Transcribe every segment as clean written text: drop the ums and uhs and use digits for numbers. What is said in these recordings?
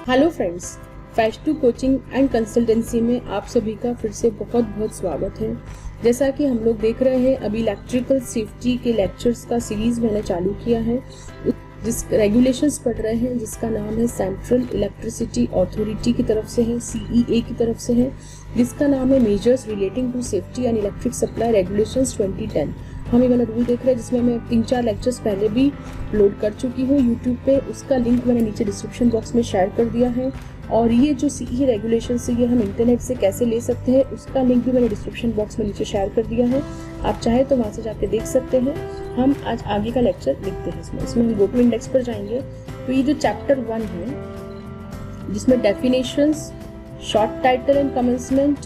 Hello friends, फैश2 coaching and consultancy में आप सभी का फिर से बहुत बहुत स्वागत है। जैसा कि हम लोग देख रहे हैं, अभी इलेक्ट्रिकल सेफ्टी के लेक्चर्स का सीरीज मैंने चालू किया है, जिस रेगुलेशंस पढ़ रहे हैं जिसका नाम है सेंट्रल इलेक्ट्रिसिटी अथॉरिटी की तरफ से है, CEA की तरफ से है, जिसका नाम है measures relating to safety and electric supply regulations 2010। हम ये वाला रूल देख रहे हैं जिसमें मैं 3-4 लेक्चर्स पहले भी अपलोड कर चुकी हूँ यूट्यूब पे। उसका लिंक मैंने नीचे डिस्क्रिप्शन बॉक्स में शेयर कर दिया है। और ये जो CE रेगुलेशन है ये हम इंटरनेट से कैसे ले सकते हैं उसका लिंक भी मैंने डिस्क्रिप्शन बॉक्स में नीचे शेयर कर दिया है। आप चाहे तो वहाँ से जाके देख सकते हैं। हम आज आगे का लेक्चर देखते हैं। इसमें हम गो टू इंडेक्स पर जाएंगे तो ये जो चैप्टर 1 है जिसमें definitions, short title and commencement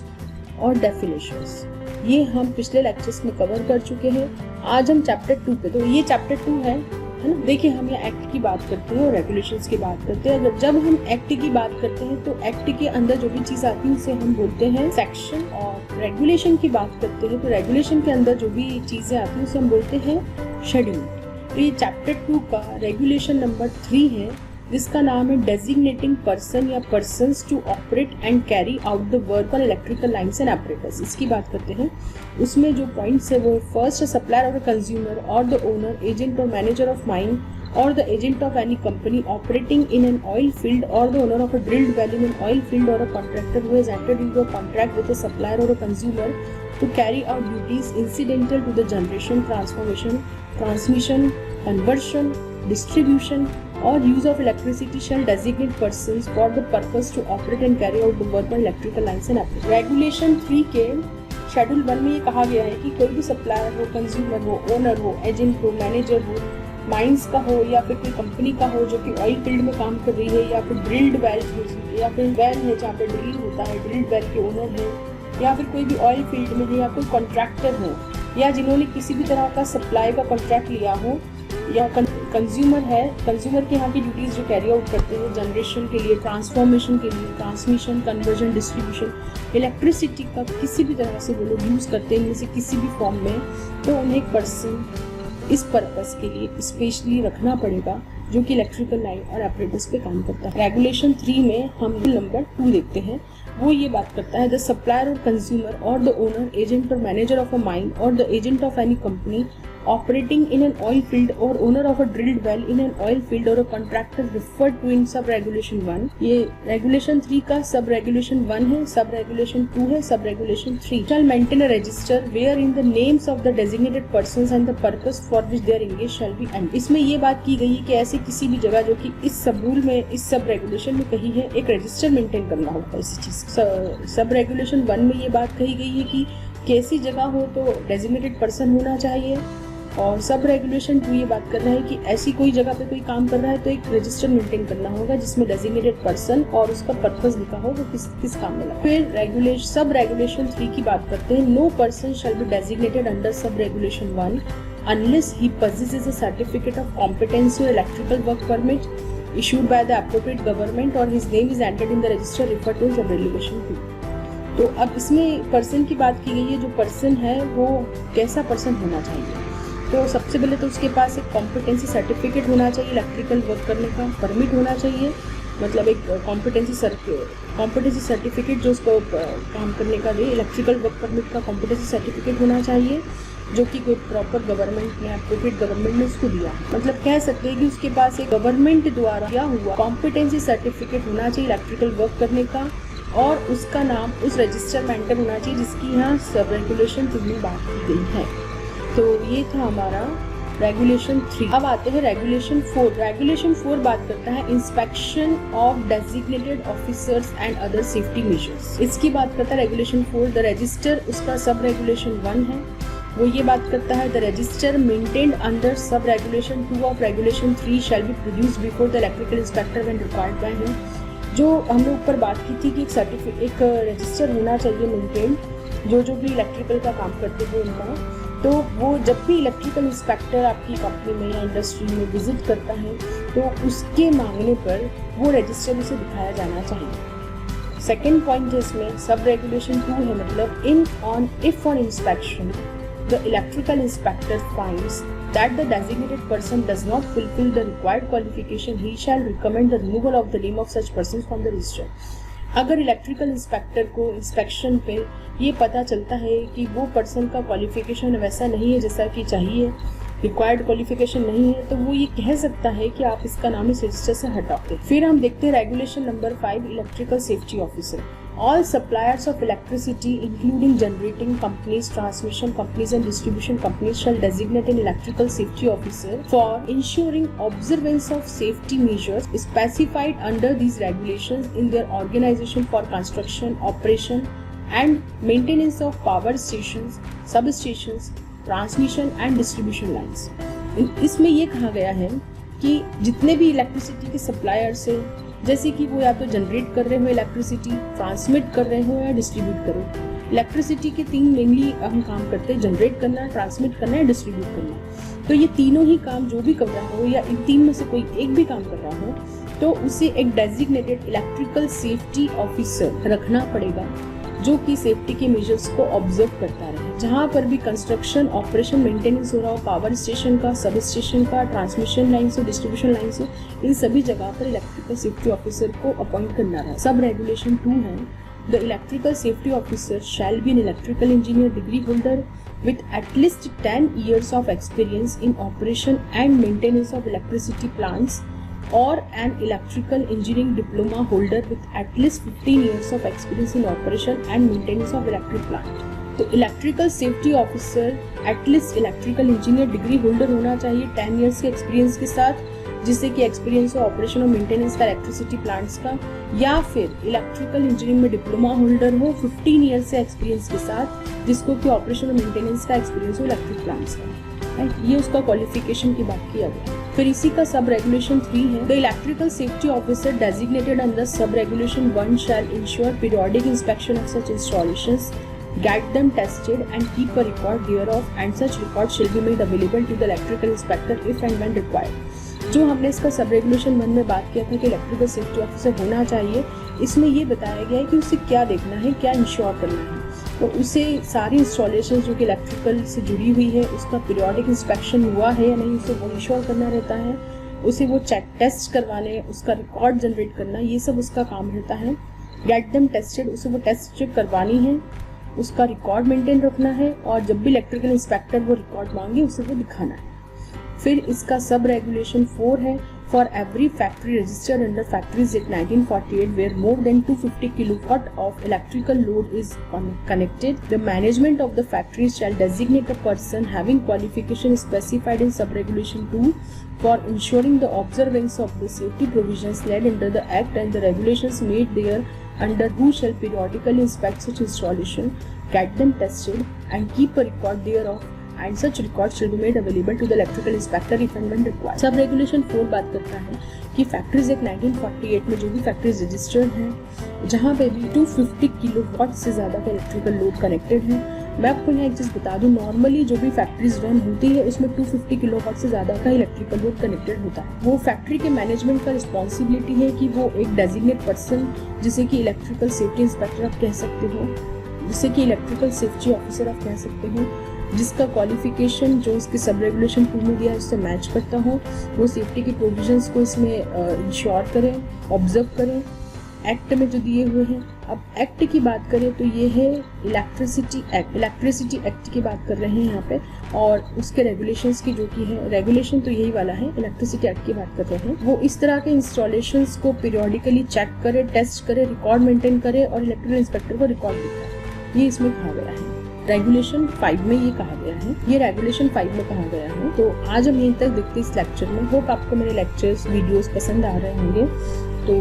और डेफिनेशंस, ये हम पिछले लेक्चर्स में कवर कर चुके हैं। आज हम चैप्टर 2 पे, तो ये चैप्टर 2 है ना। देखिए, हम यहाँ एक्ट की बात करते हैं और रेगुलेशंस की बात करते हैं। अगर जब हम एक्ट की बात करते हैं तो एक्ट के अंदर जो भी चीज आती है उसे हम बोलते हैं सेक्शन, और रेगुलेशन की बात करते हैं तो रेगुलेशन के अंदर जो भी चीजें आती है उसे हम बोलते हैं शेड्यूल। तो ये चैप्टर 2 का रेगुलेशन नंबर 3 है जिसका नाम है डेजिग्नेटिंग पर्सन या persons to operate and carry out the work on electrical lines and apparatus। इसकी बात करते हैं। उसमें जो पॉइंट्स है वो फर्स्ट, सप्लायर और कंज्यूमर और द ओनर, एजेंट और manager of mine or the agent of any company operating in an oil field or the owner of a drilled well in an oil field or a contractor who has entered into a contract with a supplier or a consumer to carry out duties incidental to the generation, transformation, transmission, conversion, distribution or use of electricity shall designate persons for the purpose to operate and carry out the work on electrical lines and apparatus। Regulation 3 के schedule 1 में ये कहा गया है कि कोई भी supplier हो, कंज्यूमर हो, ओनर हो, एजेंट हो, मैनेजर हो, माइंस का हो या फिर कोई कंपनी का हो जो कि ऑयल फील्ड में काम कर रही है, या फिर ड्रिल्ड वेल या फिर वेल है जहाँ पे ड्रिल होता है, ड्रिल्ड वेल के ओनर है, या फिर कोई भी ऑयल फील्ड में है, या कोई कॉन्ट्रैक्टर हो, या जिन्होंने किसी भी तरह का सप्लाई का कॉन्ट्रैक्ट लिया हो, या कंज्यूमर है, कंज्यूमर के यहाँ की ड्यूटीज जो कैरी आउट करते हैं जनरेशन के लिए, ट्रांसफॉर्मेशन के लिए, ट्रांसमिशन, कन्वर्जन, डिस्ट्रीब्यूशन, इलेक्ट्रिसिटी का किसी भी तरह से वो लोग यूज़ करते हैं इनमें से किसी भी फॉर्म में, तो उन्हें एक पर्सन इस पर्पस के लिए स्पेशली रखना पड़ेगा जो कि इलेक्ट्रिकल लाइन और apparatus पे काम करता है। रेगुलेशन 3 में हम नंबर 2 देखते हैं। वो ये बात करता है द सप्लायर और कंज्यूमर और द ओनर, एजेंट और मैनेजर ऑफ अ माइन और the agent of any company operating in an oil field or owner of a drilled well in an oil field or a contractor referred to in sub regulation 1। ये regulation 3 का सब regulation 1 है, सब regulation 2 है, सब regulation 3। shall maintain a register wherein the names of the designated persons and the purpose for which they are engaged shall be entered। इसमें ये बात की गई है कि ऐसे किसी भी जगह जो कि इस सब रूल में, इस सब रेगुलेशन में कही है, एक रजिस्टर मेंटेन करना होता है इसी चीज। सब रेगुलेशन 1 में ये बात कही गई है कि कैसी जगह हो तो डेजिग्नेटेड पर्सन होना चाहिए, और सब रेगुलेशन 2 ये बात कर रहा है कि ऐसी कोई जगह पे कोई काम कर रहा है तो एक रजिस्टर मेंटेन करना होगा जिसमें डेजिग्नेटेड पर्सन और उसका पर्पस लिखा हो वो किस काम में लगा। फिर सब रेगुलेशन 3 की बात करते हैं। No person shall be designated under sub regulation 1 unless he possesses a certificate of competency or electrical work permit issued by the appropriate government or his name is entered in the register referred to as sub regulation 2। तो अब इसमें person की बात की गई है। जो person है वो कैसा पर्सन होना चाहिए, तो सबसे पहले तो उसके पास एक कॉम्पिटेंसी सर्टिफिकेट होना चाहिए, इलेक्ट्रिकल वर्क करने का परमिट होना चाहिए, मतलब एक कॉम्पिटेंसी सर्टिफिकेट जो उसको काम करने का दे। इलेक्ट्रिकल वर्क परमिट का कॉम्पिटेंसी सर्टिफिकेट होना चाहिए जो कि कोई प्रॉपर गवर्नमेंट ने, अप्रोप्रिएट गवर्नमेंट ने उसको दिया। मतलब कह सकते हैं कि उसके पास एक गवर्नमेंट द्वारा दिया हुआ कॉम्पिटेंसी सर्टिफिकेट होना चाहिए इलेक्ट्रिकल वर्क करने का, और उसका नाम उस रजिस्टर में एंटर होना चाहिए जिसकी यहाँ सब रेगुलेशन 2 में बात की गई है। तो ये था हमारा रेगुलेशन 3। अब आते हैं रेगुलेशन 4। रेगुलेशन 4 बात करता है inspection of designated officers and other safety measures. इसकी बात करता है रेगुलेशन 4। द रजिस्टर उसका सब रेगुलेशन 1 है। वो ये बात करता है the register maintained under sub regulation 2 of regulation 3 shall be produced before the electrical inspector when required by him. जो हमने ऊपर बात की थी कि एक रजिस्टर होना चाहिए मेंटेन, जो भी इलेक्ट्रिकल का काम करते हैं उनका, तो वो जब भी इलेक्ट्रिकल इंस्पेक्टर आपकी कंपनी में या इंडस्ट्री में विजिट करता है तो उसके मांगने पर वो रजिस्टर उसे दिखाया जाना चाहिए। सेकेंड पॉइंट है इसमें सब रेगुलेशन 2 है, मतलब if on inspection the electrical inspector finds that the designated person does not fulfill the required qualification, he shall recommend the removal of the name of such persons from the register. अगर electrical inspector को inspection पे ये पता चलता है कि वो person का क्वालिफिकेशन वैसा नहीं है जैसा कि चाहिए, रिक्वायर्ड क्वालिफिकेशन नहीं है, तो वो ये कह सकता है कि आप इसका नाम इस रजिस्टर से हटा दें। फिर हम देखते हैं regulation number 5, electrical safety officer. All suppliers of electricity, including generating companies, transmission companies and distribution companies, shall designate an electrical safety officer for ensuring observance of safety measures specified under these regulations in their organization for construction, operation and maintenance of power stations, substations, transmission and distribution lines. इसमें ये कहा गया है कि जितने भी electricity के suppliers हैं, जैसे कि वो या तो जनरेट कर रहे हो इलेक्ट्रिसिटी, ट्रांसमिट कर रहे हो या डिस्ट्रीब्यूट कर रहे हो। इलेक्ट्रिसिटी के 3 मेनली हम काम करते हैं, जनरेट करना, ट्रांसमिट करना या डिस्ट्रीब्यूट करना। तो ये तीनों ही काम जो भी कर रहा हो या इन 3 में से कोई एक भी काम कर रहा हो, तो उसे एक डेजिग्नेटेड इलेक्ट्रिकल सेफ्टी ऑफिसर रखना पड़ेगा जो कि सेफ्टी के मेजर्स को ऑब्जर्व करता रहे। जहाँ पर भी कंस्ट्रक्शन, ऑपरेशन, मेंटेनेंस हो रहा हो, पावर स्टेशन का, सब स्टेशन का, ट्रांसमिशन लाइन से, डिस्ट्रीब्यूशन लाइन से, इन सभी जगह पर इलेक्ट्रिकल सेफ्टी ऑफिसर को अपॉइंट करना रहा। सब रेगुलेशन 2 है, the electrical safety officer shall be an electrical engineer degree holder with at least 10 years of experience in operation and maintenance of electricity plants or an electrical engineering diploma holder with at least 15 years of experience in operation and maintenance of electric plant. तो electrical safety officer at least electrical engineer degree holder होना चाहिए 10 years के experience के साथ, जिससे कि experience हो operation और मेंटेनेंस का इलेक्ट्रिसिटी प्लांट्स का, या फिर इलेक्ट्रिकल इंजीनियरिंग में डिप्लोमा होल्डर हो 15 ईयर्स से एक्सपीरियंस के साथ, जिसको कि ऑपरेशन और मेंटेनेंस का एक्सपीरियंस हो इलेक्ट्रिक प्लांट्स का। राइट, ये उसका क्वालिफिकेशन की बात किया गया। फिर इसी का सब रेगुलेशन 3 है, the electrical safety officer designated under sub regulation 1 shall ensure periodic inspection of such installations, get them tested and keep a record thereof, and such record shall be made available to the electrical inspector if and when required। जो हमने इसका सब regulation 1 में बात किया था कि electrical safety officer होना चाहिए, इसमें ये बताया गया है कि उसे क्या देखना है, क्या इंश्योर करना है। तो उसे सारी इंस्टॉलेशन जो कि इलेक्ट्रिकल से जुड़ी हुई है उसका पीरियोडिक इंस्पेक्शन हुआ है या नहीं, उसे वो इंश्योर करना रहता है। उसे वो चेक टेस्ट करवाने, उसका रिकॉर्ड जनरेट करना, ये सब उसका काम रहता है। गेट देम टेस्टेड, उसे वो टेस्ट करवानी है, उसका रिकॉर्ड मेंटेन रखना है, और जब भी इलेक्ट्रिकल इंस्पेक्टर वो रिकॉर्ड मांगे उसे वो दिखाना है। फिर इसका सब रेगुलेशन 4 है, for every factory registered under factories act 1948 where more than 250 kilowatt of electrical load is connected, the management of the factories shall designate a person having qualification specified in sub regulation 2 for ensuring the observance of the safety provisions laid under the Act and the regulations made there under, who shall periodically inspect such installation, get them tested and keep a record thereof, and such record shall be made available to the electrical inspector if and when required। सब regulation 4 बात करता है कि factories act 1948 में जो भी factories registered हैं, जहाँ पे भी 250 किलोवाट से ज़्यादा का इलेक्ट्रिकल लोड कनेक्टेड है। मैं आपको यहाँ एक चीज़ बता दूँ, नॉर्मली जो भी फैक्ट्रीज रन होती है उसमें 250 किलोवाट से ज़्यादा का इलेक्ट्रिकल लोड कनेक्टेड होता है। वो फैक्ट्री के मैनेजमेंट का रिस्पॉन्सिबिलिटी है कि वो एक डेजिग्नेट पर्सन, जिसे कि इलेक्ट्रिकल सेफ्टी इंस्पेक्टर आप कह सकते हो, जिसे कि इलेक्ट्रिकल सेफ्टी ऑफिसर आप कह सकते हो, जिसका क्वालिफिकेशन जो इसके सब रेगुलेशन 2 में दिया है उससे मैच करता हो, वो सेफ्टी के प्रोविजंस को इसमें इंश्योर करें, ऑब्जर्व करें, एक्ट में जो दिए हुए हैं। अब एक्ट की बात करें तो ये है इलेक्ट्रिसिटी एक्ट, इलेक्ट्रिसिटी एक्ट की बात कर रहे हैं यहाँ पे, और उसके रेगुलेशंस की जो कि है, रेगुलेशन तो यही वाला है, इलेक्ट्रिसिटी एक्ट की बात कर रहे हैं। वो इस तरह के इंस्टॉलेशंस को पीरियोडिकली चेक करे, टेस्ट करे, रिकॉर्ड मेंटेन करे और इलेक्ट्रिकल इंस्पेक्टर को रिकॉर्ड दिखाए। ये इसमें कहा गया है, रेगुलेशन 5 में ये कहा गया है, ये रेगुलेशन 5 में कहा गया है। तो आज हम यहीं तक देखते हैं इस लेक्चर में। होप आपको मेरे लेक्चर्स, वीडियोस पसंद आ रहे होंगे, तो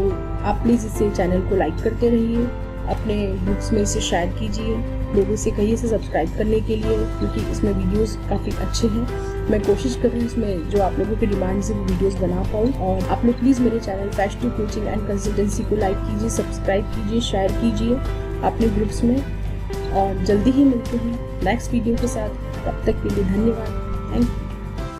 आप प्लीज़ इसे चैनल को लाइक करते रहिए, अपने ग्रुप्स में इसे शेयर कीजिए, लोगों से कहिए इसे सब्सक्राइब करने के लिए, क्योंकि इसमें वीडियोस काफ़ी अच्छे हैं। मैं कोशिश कर रही हूँ इसमें जो आप लोगों की डिमांड से वीडियोस बना पाऊँ। और आप लोग प्लीज़ मेरे channel FAST2 coaching and consultancy को लाइक कीजिए, सब्सक्राइब कीजिए, शेयर कीजिए अपने ग्रुप्स में, और जल्दी ही मिलते हैं नेक्स्ट वीडियो के साथ। तब तक के लिए धन्यवाद, थैंक यू।